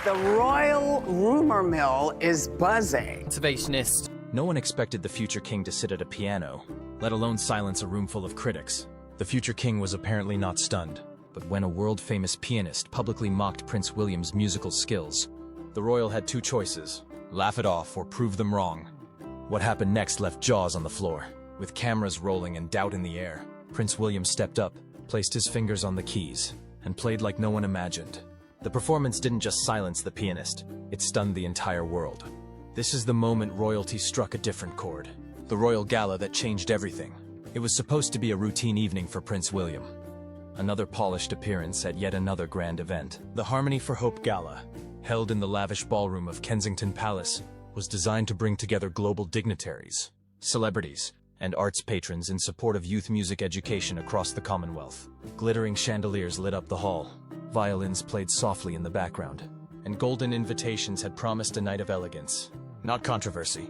The royal rumor mill is buzzing. Pianist. No one expected the future king to sit at a piano, let alone silence a room full of critics. The future king was apparently not stunned, but when a world-famous pianist publicly mocked Prince William's musical skills, the royal had two choices: laugh it off or prove them wrong. What happened next left jaws on the floor. With cameras rolling and doubt in the air, Prince William stepped up, placed his fingers on the keys, and played like no one imagined. The performance didn't just silence the pianist, it stunned the entire world. This is the moment royalty struck a different chord. The royal gala that changed everything. It was supposed to be a routine evening for Prince William. Another polished appearance at yet another grand event. The Harmony for Hope Gala, held in the lavish ballroom of Kensington Palace, was designed to bring together global dignitaries, celebrities, and arts patrons in support of youth music education across the Commonwealth. Glittering chandeliers lit up the hall, violins played softly in the background, and golden invitations had promised a night of elegance, not controversy.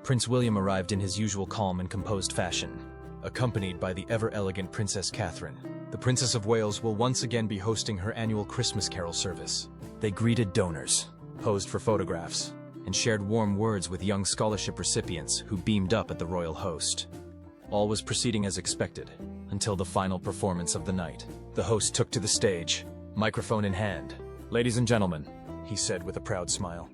Prince William arrived in his usual calm and composed fashion, accompanied by the ever-elegant Princess Catherine. The Princess of Wales will once again be hosting her annual Christmas Carol service. They greeted donors, posed for photographs, and shared warm words with young scholarship recipients who beamed up at the royal host. All was proceeding as expected, until the final performance of the night. The host took to the stage, microphone in hand. "Ladies and gentlemen," he said with a proud smile.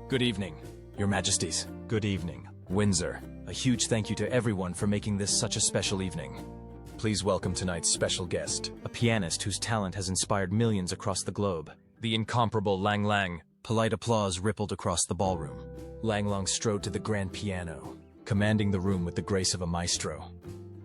"Good evening, Your Majesties. Good evening, Windsor. A huge thank you to everyone for making this such a special evening. Please welcome tonight's special guest, a pianist whose talent has inspired millions across the globe, the incomparable Lang Lang." Polite applause rippled across the ballroom. Lang Lang strode to the grand piano, commanding the room with the grace of a maestro.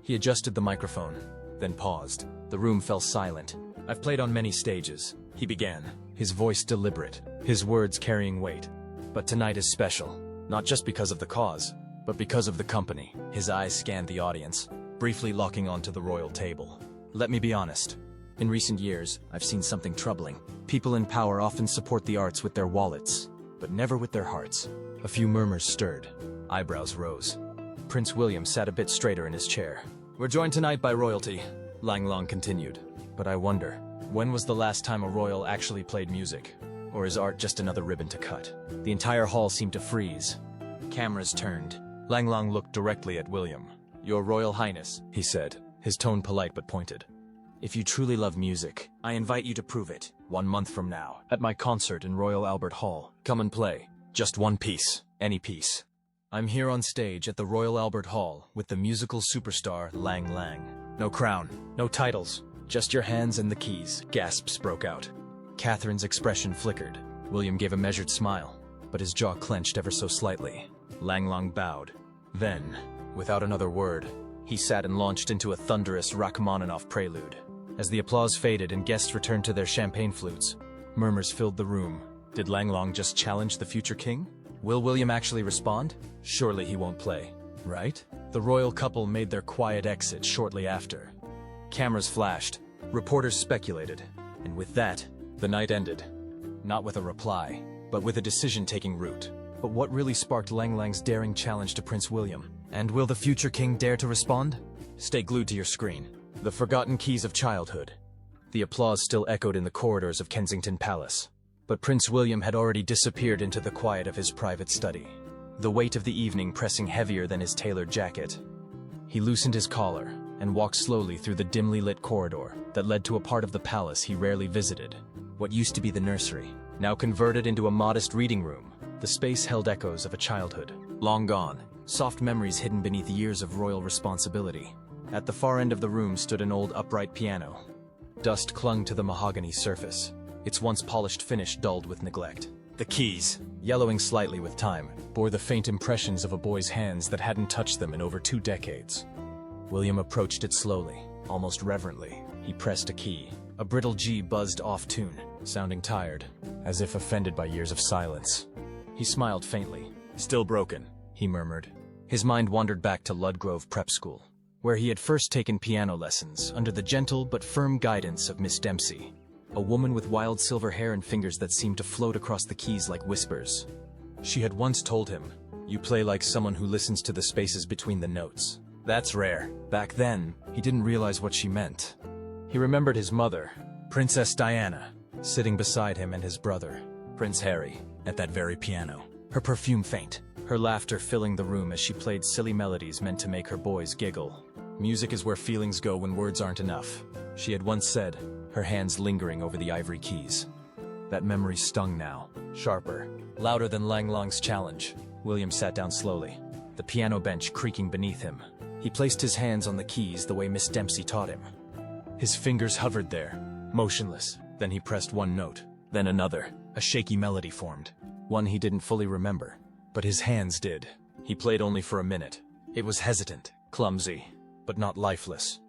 He adjusted the microphone, then paused. The room fell silent. "I've played on many stages," he began, his voice deliberate, his words carrying weight. "But tonight is special, not just because of the cause, but because of the company." His eyes scanned the audience, briefly locking onto the royal table. "Let me be honest. In recent years, I've seen something troubling. People in power often support the arts with their wallets, but never with their hearts." A few murmurs stirred. Eyebrows rose. Prince William sat a bit straighter in his chair. "We're joined tonight by royalty," Lang Lang continued. "But I wonder, when was the last time a royal actually played music? Or is art just another ribbon to cut?" The entire hall seemed to freeze. Cameras turned. Lang Lang looked directly at William. "Your Royal Highness," he said, his tone polite but pointed. "If you truly love music, I invite you to prove it, 1 month from now, at my concert in Royal Albert Hall. Come and play. Just one piece. Any piece. I'm here on stage at the Royal Albert Hall with the musical superstar Lang Lang. No crown, no titles, just your hands and the keys." Gasps broke out. Catherine's expression flickered. William gave a measured smile, but his jaw clenched ever so slightly. Lang Lang bowed. Then, without another word, he sat and launched into a thunderous Rachmaninoff prelude. As the applause faded and guests returned to their champagne flutes, murmurs filled the room. Did Lang Lang just challenge the future king? Will William actually respond? Surely he won't play, right? The royal couple made their quiet exit shortly after. Cameras flashed, reporters speculated, and with that, the night ended. Not with a reply, but with a decision-taking route. But what really sparked Lang Lang's daring challenge to Prince William? And will the future king dare to respond? Stay glued to your screen. The forgotten keys of childhood. The applause still echoed in the corridors of Kensington Palace. But Prince William had already disappeared into the quiet of his private study, the weight of the evening pressing heavier than his tailored jacket. He loosened his collar and walked slowly through the dimly lit corridor that led to a part of the palace he rarely visited. What used to be the nursery, now converted into a modest reading room. The space held echoes of a childhood, long gone, soft memories hidden beneath years of royal responsibility. At the far end of the room stood an old upright piano. Dust clung to the mahogany surface, its once polished finish dulled with neglect. The keys, yellowing slightly with time, bore the faint impressions of a boy's hands that hadn't touched them in over 2 decades. William approached it slowly, almost reverently. He pressed a key. A brittle G buzzed off tune, sounding tired, as if offended by years of silence. He smiled faintly. "Still broken," he murmured. His mind wandered back to Ludgrove Prep School, where he had first taken piano lessons under the gentle but firm guidance of Miss Dempsey, a woman with wild silver hair and fingers that seemed to float across the keys like whispers. She had once told him, "You play like someone who listens to the spaces between the notes." That's rare. Back then, he didn't realize what she meant. He remembered his mother, Princess Diana, sitting beside him and his brother, Prince Harry, at that very piano. Her perfume faint, her laughter filling the room as she played silly melodies meant to make her boys giggle. Music is where feelings go when words aren't enough, she had once said, her hands lingering over the ivory keys. That memory stung now, sharper, louder than Lang Lang's challenge. William sat down slowly, the piano bench creaking beneath him. He placed his hands on the keys the way Miss Dempsey taught him. His fingers hovered there, motionless. Then he pressed one note, then another. A shaky melody formed, one he didn't fully remember, but his hands did. He played only for a minute. It was hesitant, clumsy, but not lifeless.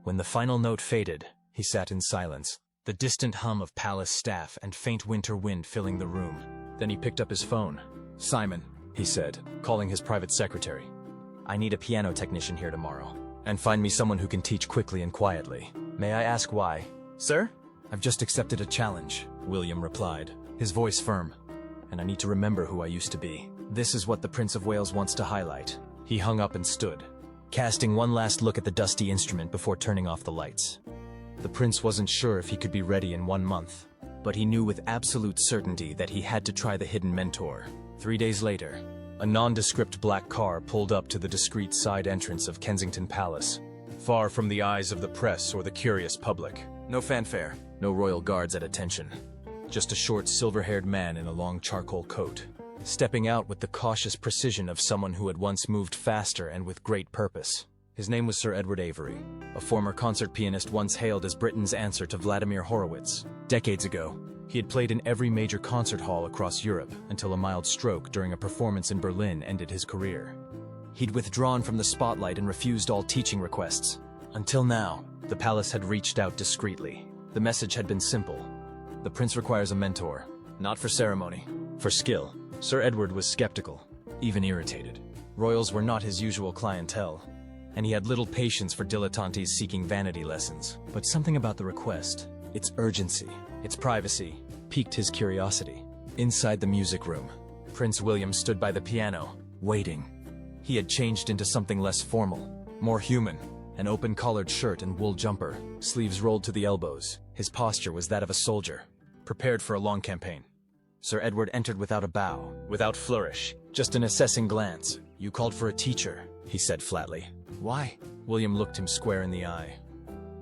When the final note faded, he sat in silence, the distant hum of palace staff and faint winter wind filling the room. Then he picked up his phone. "Simon," he said, calling his private secretary. "I need a piano technician here tomorrow. And find me someone who can teach quickly and quietly. May I ask why?" "Sir?" "I've just accepted a challenge," William replied, his voice firm. "And I need to remember who I used to be. This is what the Prince of Wales wants to highlight." He hung up and stood, casting one last look at the dusty instrument before turning off the lights. The prince wasn't sure if he could be ready in 1 month, but he knew with absolute certainty that he had to try the hidden mentor. 3 days later, a nondescript black car pulled up to the discreet side entrance of Kensington Palace, far from the eyes of the press or the curious public. No fanfare, no royal guards at attention. Just a short, silver-haired man in a long charcoal coat, stepping out with the cautious precision of someone who had once moved faster and with great purpose. His name was Sir Edward Avery, a former concert pianist once hailed as Britain's answer to Vladimir Horowitz. Decades ago, he had played in every major concert hall across Europe until a mild stroke during a performance in Berlin ended his career. He'd withdrawn from the spotlight and refused all teaching requests. Until now, the palace had reached out discreetly. The message had been simple. The prince requires a mentor, not for ceremony, for skill. Sir Edward was skeptical, even irritated. Royals were not his usual clientele, and he had little patience for dilettantes seeking vanity lessons. But something about the request, its urgency, its privacy, piqued his curiosity. Inside the music room, Prince William stood by the piano, waiting. He had changed into something less formal, more human. An open-collared shirt and wool jumper, sleeves rolled to the elbows. His posture was that of a soldier, prepared for a long campaign. Sir Edward entered without a bow, without flourish, just an assessing glance. "You called for a teacher," he said flatly. "Why?" William looked him square in the eye.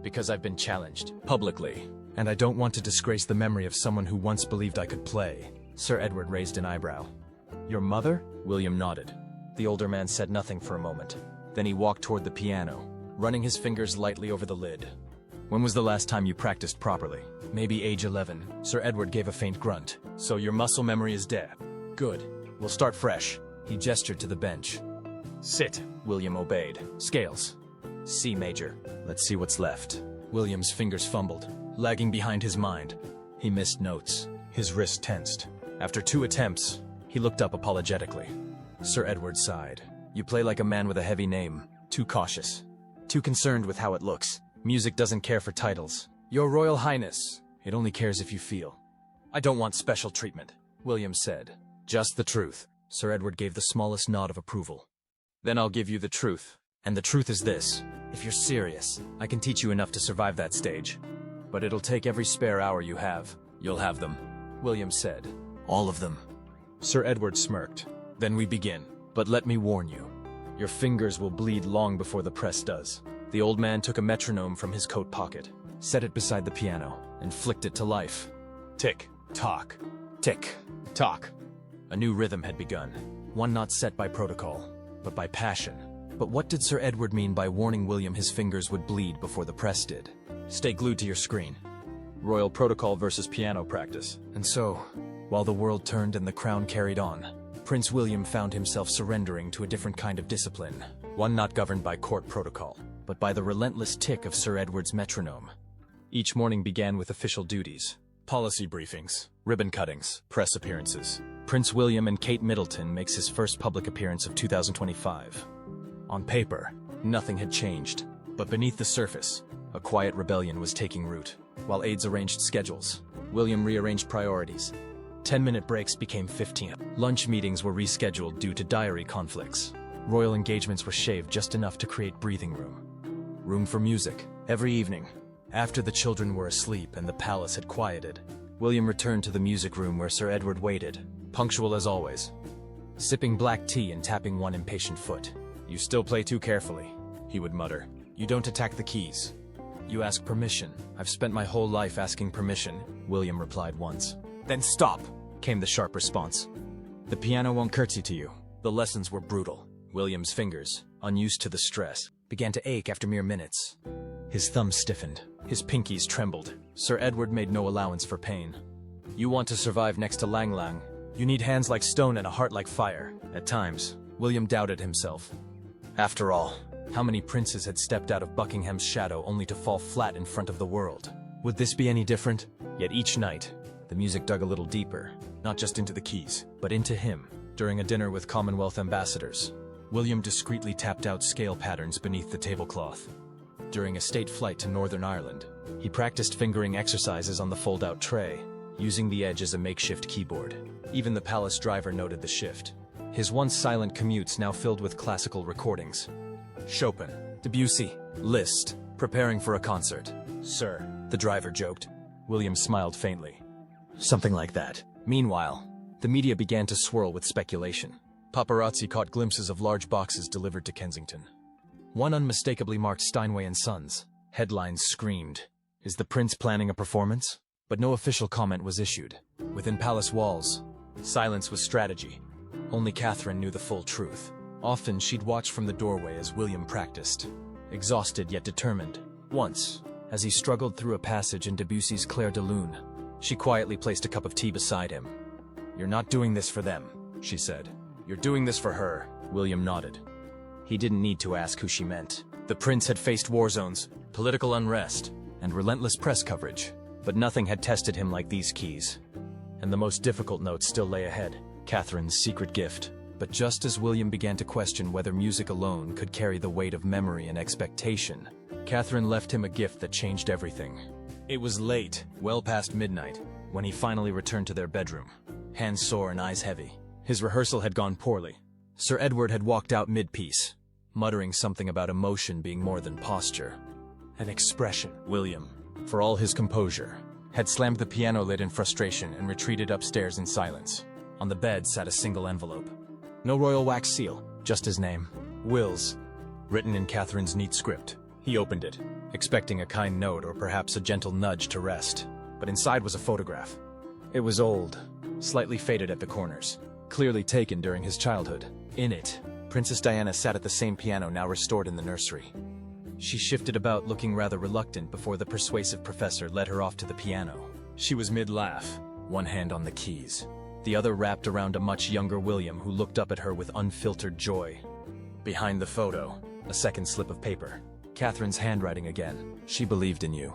"Because I've been challenged, publicly, and I don't want to disgrace the memory of someone who once believed I could play." Sir Edward raised an eyebrow. "Your mother?" William nodded. The older man said nothing for a moment. Then he walked toward the piano, running his fingers lightly over the lid. "When was the last time you practiced properly?" "Maybe age 11. Sir Edward gave a faint grunt. "So your muscle memory is dead. Good. We'll start fresh." He gestured to the bench. "Sit." William obeyed. "Scales. C major. Let's see what's left." William's fingers fumbled, lagging behind his mind. He missed notes. His wrist tensed. After 2 attempts, he looked up apologetically. Sir Edward sighed. "You play like a man with a heavy name. Too cautious. Too concerned with how it looks. Music doesn't care for titles. Your Royal Highness, it only cares if you feel." "I don't want special treatment," William said. "Just the truth." Sir Edward gave the smallest nod of approval. "Then I'll give you the truth. And the truth is this. If you're serious, I can teach you enough to survive that stage. But it'll take every spare hour you have." "You'll have them," William said. "All of them." Sir Edward smirked. "Then we begin. But let me warn you. Your fingers will bleed long before the press does." The old man took a metronome from his coat pocket, set it beside the piano, and flicked it to life. Tick, tock, tick, tock. A new rhythm had begun, one not set by protocol, but by passion. But what did Sir Edward mean by warning William his fingers would bleed before the press did? Stay glued to your screen. Royal protocol versus piano practice. And so, while the world turned and the crown carried on, Prince William found himself surrendering to a different kind of discipline, one not governed by court protocol, but by the relentless tick of Sir Edward's metronome. Each morning began with official duties, policy briefings, ribbon cuttings, press appearances. Prince William and Kate Middleton makes his first public appearance of 2025. On paper, nothing had changed, but beneath the surface, a quiet rebellion was taking root. While aides arranged schedules, William rearranged priorities. 10-minute breaks became 15. Lunch meetings were rescheduled due to diary conflicts. Royal engagements were shaved just enough to create breathing room. Room for music. Every evening, after the children were asleep and the palace had quieted, William returned to the music room where Sir Edward waited, punctual as always, sipping black tea and tapping one impatient foot. "You still play too carefully," he would mutter. "You don't attack the keys. You ask permission." "I've spent my whole life asking permission," William replied once. "Then stop," came the sharp response. "The piano won't curtsy to you." The lessons were brutal. William's fingers, unused to the stress, began to ache after mere minutes. His thumbs stiffened. His pinkies trembled. Sir Edward made no allowance for pain. "You want to survive next to Lang Lang. You need hands like stone and a heart like fire." At times, William doubted himself. After all, how many princes had stepped out of Buckingham's shadow only to fall flat in front of the world? Would this be any different? Yet each night, the music dug a little deeper, not just into the keys, but into him. During a dinner with Commonwealth ambassadors, William discreetly tapped out scale patterns beneath the tablecloth. During a state flight to Northern Ireland, he practiced fingering exercises on the fold-out tray, using the edge as a makeshift keyboard. Even the palace driver noted the shift. His once silent commutes now filled with classical recordings. Chopin, Debussy, Liszt, preparing for a concert. "Sir," the driver joked. William smiled faintly. "Something like that." Meanwhile, the media began to swirl with speculation. Paparazzi caught glimpses of large boxes delivered to Kensington. One unmistakably marked Steinway and Sons. Headlines screamed, "Is the prince planning a performance?" But no official comment was issued. Within palace walls, silence was strategy. Only Catherine knew the full truth. Often she'd watch from the doorway as William practiced, exhausted yet determined. Once, as he struggled through a passage in Debussy's Clair de Lune, she quietly placed a cup of tea beside him. "You're not doing this for them," she said. "You're doing this for her." William nodded. He didn't need to ask who she meant. The prince had faced war zones, political unrest, and relentless press coverage, but nothing had tested him like these keys. And the most difficult notes still lay ahead, Catherine's secret gift. But just as William began to question whether music alone could carry the weight of memory and expectation, Catherine left him a gift that changed everything. It was late, well past midnight, when he finally returned to their bedroom, hands sore and eyes heavy. His rehearsal had gone poorly. Sir Edward had walked out mid-piece, muttering something about emotion being more than posture. An expression. William, for all his composure, had slammed the piano lid in frustration and retreated upstairs in silence. On the bed sat a single envelope. No royal wax seal, just his name, Wills, written in Catherine's neat script. He opened it, expecting a kind note or perhaps a gentle nudge to rest. But inside was a photograph. It was old, slightly faded at the corners, clearly taken during his childhood. In it, Princess Diana sat at the same piano now restored in the nursery. She shifted about looking rather reluctant before the persuasive professor led her off to the piano. She was mid-laugh, one hand on the keys, the other wrapped around a much younger William who looked up at her with unfiltered joy. Behind the photo, a second slip of paper. Catherine's handwriting again. "She believed in you."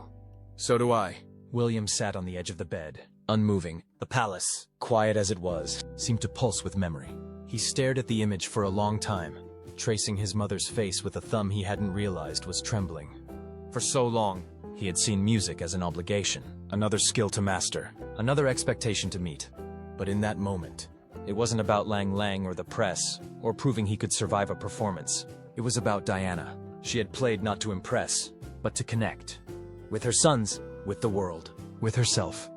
"So do I." William sat on the edge of the bed, unmoving. The palace, quiet as it was, seemed to pulse with memory. He stared at the image for a long time, tracing his mother's face with a thumb he hadn't realized was trembling. For so long, he had seen music as an obligation, another skill to master, another expectation to meet. But in that moment, it wasn't about Lang Lang or the press, or proving he could survive a performance. It was about Diana. She had played not to impress, but to connect. With her sons, with the world, with herself.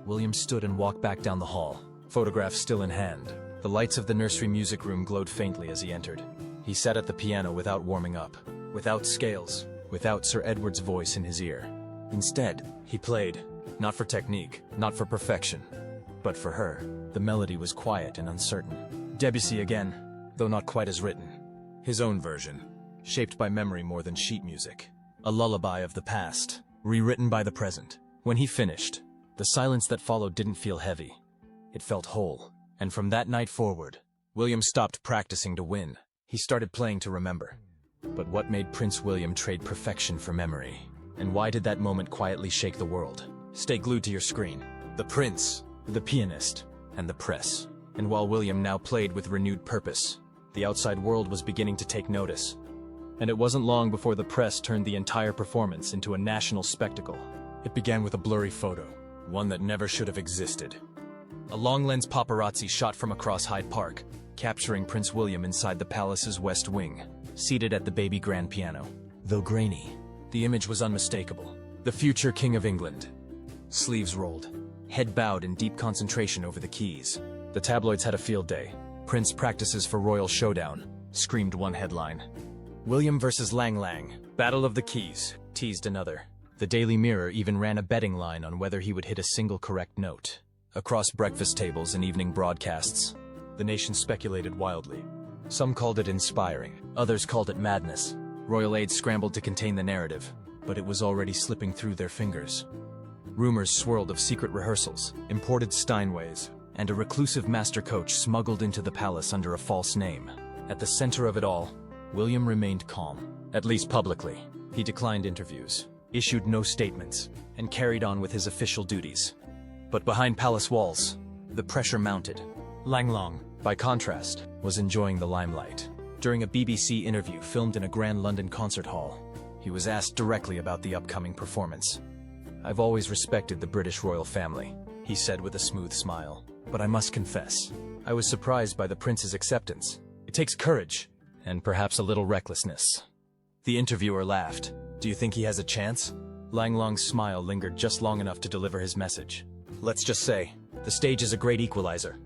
William stood and walked back down the hall, photograph still in hand. The lights of the nursery music room glowed faintly as he entered. He sat at the piano without warming up, without scales, without Sir Edward's voice in his ear. Instead, he played, not for technique, not for perfection, but for her. The melody was quiet and uncertain. Debussy again, though not quite as written. His own version, shaped by memory more than sheet music. A lullaby of the past, rewritten by the present. When he finished, the silence that followed didn't feel heavy. It felt whole. And from that night forward, William stopped practicing to win. He started playing to remember. But what made Prince William trade perfection for memory? And why did that moment quietly shake the world? Stay glued to your screen. The prince, the pianist, and the press. And while William now played with renewed purpose, the outside world was beginning to take notice. And it wasn't long before the press turned the entire performance into a national spectacle. It began with a blurry photo, one that never should have existed. A long-lens paparazzi shot from across Hyde Park, capturing Prince William inside the palace's west wing, seated at the baby grand piano. Though grainy, the image was unmistakable. The future King of England. Sleeves rolled, head bowed in deep concentration over the keys. The tabloids had a field day. Prince practices for royal showdown, screamed one headline. William versus Lang Lang, Battle of the Keys, teased another. The Daily Mirror even ran a betting line on whether he would hit a single correct note. Across breakfast tables and evening broadcasts, the nation speculated wildly. Some called it inspiring, others called it madness. Royal aides scrambled to contain the narrative, but it was already slipping through their fingers. Rumors swirled of secret rehearsals, imported Steinways, and a reclusive master coach smuggled into the palace under a false name. At the center of it all, William remained calm, at least publicly. He declined interviews, issued no statements, and carried on with his official duties. But behind palace walls, the pressure mounted. Lang Lang, by contrast, was enjoying the limelight. During a BBC interview filmed in a grand London concert hall, he was asked directly about the upcoming performance. "I've always respected the British royal family," he said with a smooth smile. "But I must confess, I was surprised by the prince's acceptance. It takes courage, and perhaps a little recklessness." The interviewer laughed. "Do you think he has a chance?" Lang Lang's smile lingered just long enough to deliver his message. "Let's just say, the stage is a great equalizer."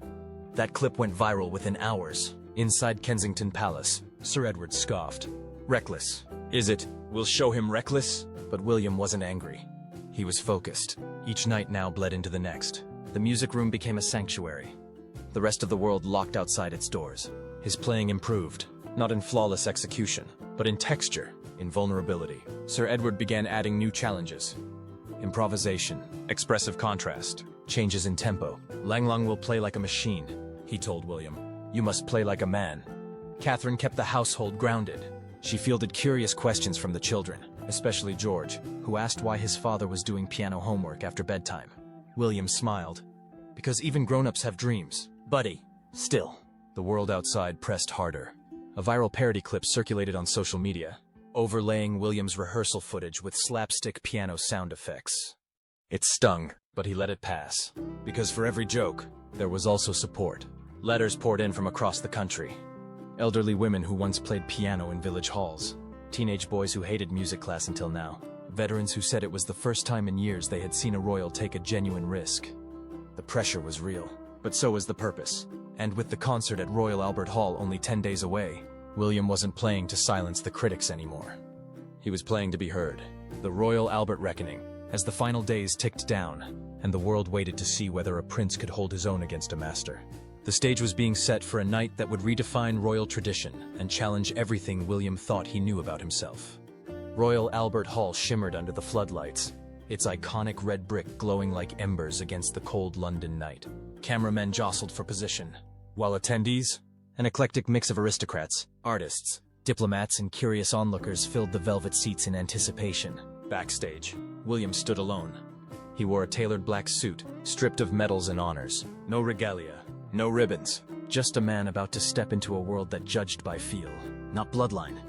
That clip went viral within hours. Inside Kensington Palace, Sir Edward scoffed. "Reckless. Is it? We'll show him reckless?" But William wasn't angry. He was focused. Each night now bled into the next. The music room became a sanctuary. The rest of the world locked outside its doors. His playing improved, not in flawless execution, but in texture, in vulnerability. Sir Edward began adding new challenges. Improvisation, expressive contrast, changes in tempo. "Lang Lang will play like a machine," he told William. "You must play like a man." Catherine kept the household grounded. She fielded curious questions from the children, especially George, who asked why his father was doing piano homework after bedtime. William smiled. "Because even grown-ups have dreams, buddy." Still, the world outside pressed harder. A viral parody clip circulated on social media, overlaying William's rehearsal footage with slapstick piano sound effects. It stung, but he let it pass. Because for every joke, there was also support. Letters poured in from across the country. Elderly women who once played piano in village halls. Teenage boys who hated music class until now. Veterans who said it was the first time in years they had seen a royal take a genuine risk. The pressure was real, but so was the purpose. And with the concert at Royal Albert Hall only 10 days away, William wasn't playing to silence the critics anymore. He was playing to be heard. The Royal Albert Reckoning, as the final days ticked down, and the world waited to see whether a prince could hold his own against a master. The stage was being set for a night that would redefine royal tradition and challenge everything William thought he knew about himself. Royal Albert Hall shimmered under the floodlights, its iconic red brick glowing like embers against the cold London night. Cameramen jostled for position, while attendees, an eclectic mix of aristocrats, artists, diplomats, and curious onlookers filled the velvet seats in anticipation. Backstage, William stood alone. He wore a tailored black suit, stripped of medals and honors. No regalia, no ribbons, just a man about to step into a world that judged by feel, not bloodline.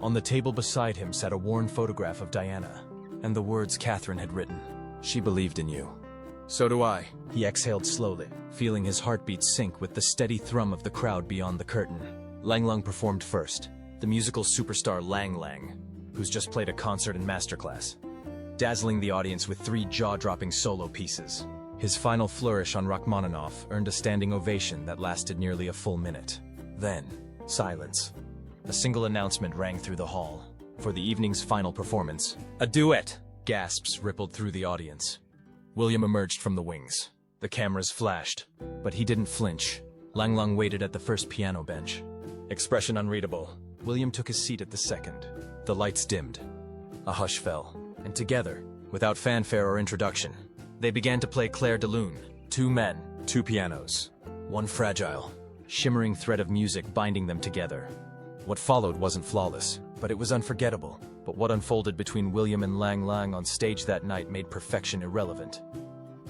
On the table beside him sat a worn photograph of Diana, and the words Catherine had written. "She believed in you." "So do I." He exhaled slowly, feeling his heartbeat sink with the steady thrum of the crowd beyond the curtain. Lang Lang performed first, the musical superstar Lang Lang, who's just played a concert and masterclass, dazzling the audience with 3 jaw-dropping solo pieces. His final flourish on Rachmaninoff earned a standing ovation that lasted nearly a full minute. Then, silence. A single announcement rang through the hall. For the evening's final performance, a duet! Gasps rippled through the audience. William emerged from the wings. The cameras flashed, but he didn't flinch. Lang Lang waited at the first piano bench. Expression unreadable. William took his seat at the second. The lights dimmed. A hush fell, and together, without fanfare or introduction, they began to play Clair de Lune. 2 men, 2 pianos. One fragile, shimmering thread of music binding them together. What followed wasn't flawless, but it was unforgettable. But what unfolded between William and Lang Lang on stage that night made perfection irrelevant.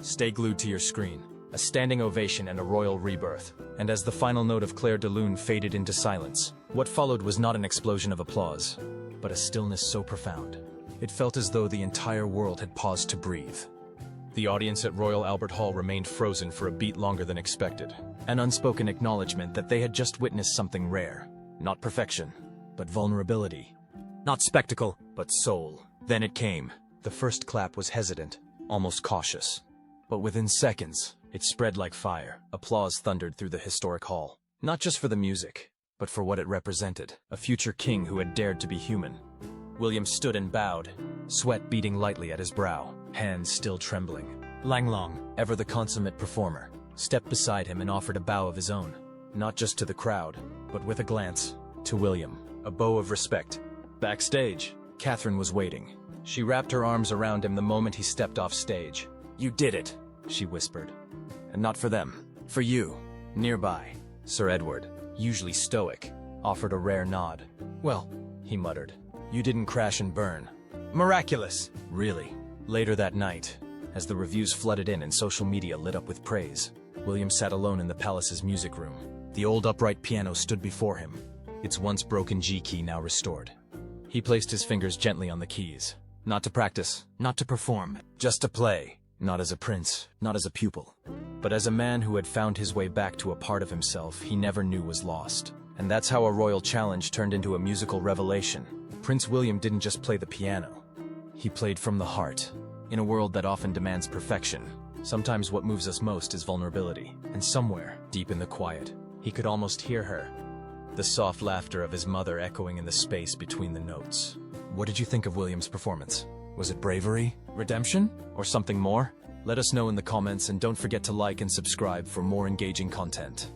Stay glued to your screen. A standing ovation and a royal rebirth. And as the final note of Clair de Lune faded into silence, what followed was not an explosion of applause, but a stillness so profound. It felt as though the entire world had paused to breathe. The audience at Royal Albert Hall remained frozen for a beat longer than expected. An unspoken acknowledgement that they had just witnessed something rare. Not perfection, but vulnerability. Not spectacle, but soul. Then it came. The first clap was hesitant, almost cautious. But within seconds, it spread like fire. Applause thundered through the historic hall. Not just for the music, but for what it represented. A future king who had dared to be human. William stood and bowed, sweat beading lightly at his brow, hands still trembling. Langlong, ever the consummate performer, stepped beside him and offered a bow of his own. Not just to the crowd, but with a glance, to William. A bow of respect. Backstage, Catherine was waiting. She wrapped her arms around him the moment he stepped off stage. "You did it," she whispered. "And not for them. For you." Nearby, Sir Edward, usually stoic, offered a rare nod. "Well," he muttered, "you didn't crash and burn." "Miraculous!" "Really?" Later that night, as the reviews flooded in and social media lit up with praise, William sat alone in the palace's music room. The old upright piano stood before him, its once broken G key now restored. He placed his fingers gently on the keys. Not to practice, not to perform, just to play. Not as a prince, not as a pupil, but as a man who had found his way back to a part of himself he never knew was lost. And that's how a royal challenge turned into a musical revelation. Prince William didn't just play the piano. He played from the heart. In a world that often demands perfection, sometimes what moves us most is vulnerability. And somewhere, deep in the quiet, he could almost hear her. The soft laughter of his mother echoing in the space between the notes. What did you think of William's performance? Was it bravery, redemption, or something more? Let us know in the comments and don't forget to like and subscribe for more engaging content.